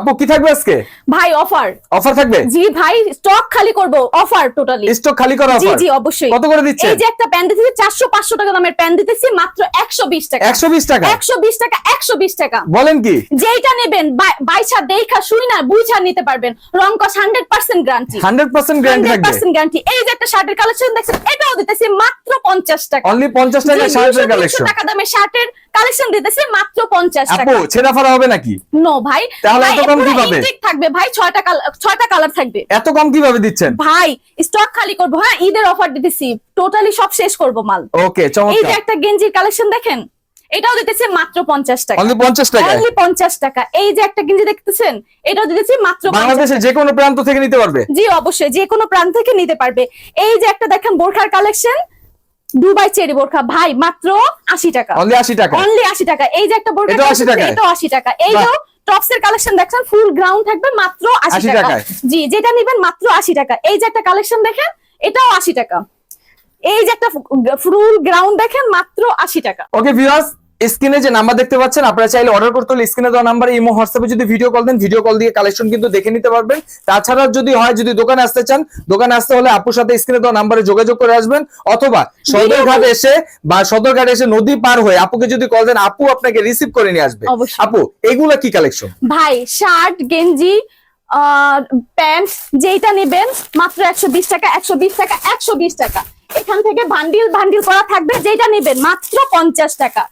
আপু কি থাকবে আজকে? ভাই অফার অফার থাকবে? জি ভাই, স্টক খালি করব, অফার টোটালি স্টক খালি করা জি অফার? জি অবশ্যই। কত করে দিচ্ছেন? এই যে একটা প্যান্ট দিতেছি 400-500 টাকা দামের প্যান্ট দিতেছি মাত্র 120 টাকা। 120 টাকা? 120 টাকা, 120 টাকা। বলেন কি? যেইটা নেবেন বাইসা দেখা শুই না বুঝা নিতে পারবেন। রং কস 100% গ্যারান্টি। 100% গ্যারান্টি থাকবে? 100% গ্যারান্টি। এই যে একটা শার্টের কালেকশন দেখছেন, এটাও দিতেছি মাত্র 50 টাকা। অনলি 50 টাকা শার্টের কালেকশন? টাকা দামের শার্টের কালেকশন দিতেছি মাত্র 50 টাকা। আপু ছেঁড়া ফাড়া হবে নাকি? নো ভাই, তাহলে এত কম কিভাবে? ইনটেক থাকবে ভাই, 6টা কালার থাকবে। এত কম কিভাবে দিচ্ছেন? ভাই স্টক খালি করব, হ্যাঁ ঈদের অফার দিতেছি, টোটালি সব শেষ করব মাল। ওকে এই যে চমৎকার। একটা গেঞ্জির কালেকশন দেখেন, এটাও দিতেছি মাত্র 50 টাকা। অনলি 50 টাকা? অনলি 50 টাকা। এই যে একটা গেঞ্জি দেখতেছেন, এটাও দিতেছি মাত্র 50 বাংলাদেশে টাকা। যে কোনো প্রান্ত থেকে নিতে পারবে? জি অবশ্যই, যে কোনো প্রান্ত থেকে নিতে পারবে। এই যে একটা দেখেন বোরখার কালেকশন, দুবাই চেরি বোরখা, ভাই মাত্র 80 টাকা। অনলি 80 টাকা? অনলি 80 টাকা। এই যে একটা বোরখা, এটাও 80 টাকা? এটাও 80 টাকা। এই যে টপস এর কালেকশন দেখছেন, ফুল গ্রাউন্ড থাকবে মাত্র 80 80 টাকা। টাকায়? জি, যেটা নেবেন মাত্র 80 টাকা। এই যে একটা কালেকশন দেখেন, এটাও 80 টাকা। এই যে একটা ফুল গ্রাউন্ড দেখেন, মাত্র 80 টাকা। ওকে ভিউয়ার্স, স্ক্রিনে যে নাম্বার দেখতে পাচ্ছেন, আপনারা চাইলে অর্ডার করতে হলে স্ক্রিনে দেওয়া নাম্বারে ইমো হোয়াটসঅ্যাপে যদি ভিডিও কল দেন, ভিডিও কল দিয়ে কালেকশন কিন্তু দেখে নিতে পারবেন। তাছাড়া যদি হয়, যদি দোকানে আসতে চান, দোকানে আসতে হলে আপুর সাথে স্ক্রিনে দেওয়া নাম্বারে যোগাযোগ করে আসবেন, অথবা সদরঘাট এসে নদী পার হয়ে আপুকে যদি কল দেন, আপু আপনাকে রিসিভ করে নিয়ে আসবে। অবশ্যই। আপু এগুলা কি কালেকশন? ভাই শার্ট, গেঞ্জি, প্যান্ট যেটা নেবেন মাত্র 120 টাকা, 120 টাকা, 120 টাকা। এখান থেকে বান্ডিল বান্ডিল করা থাকবে, যেটা নেবেন মাত্র 50 টাকা।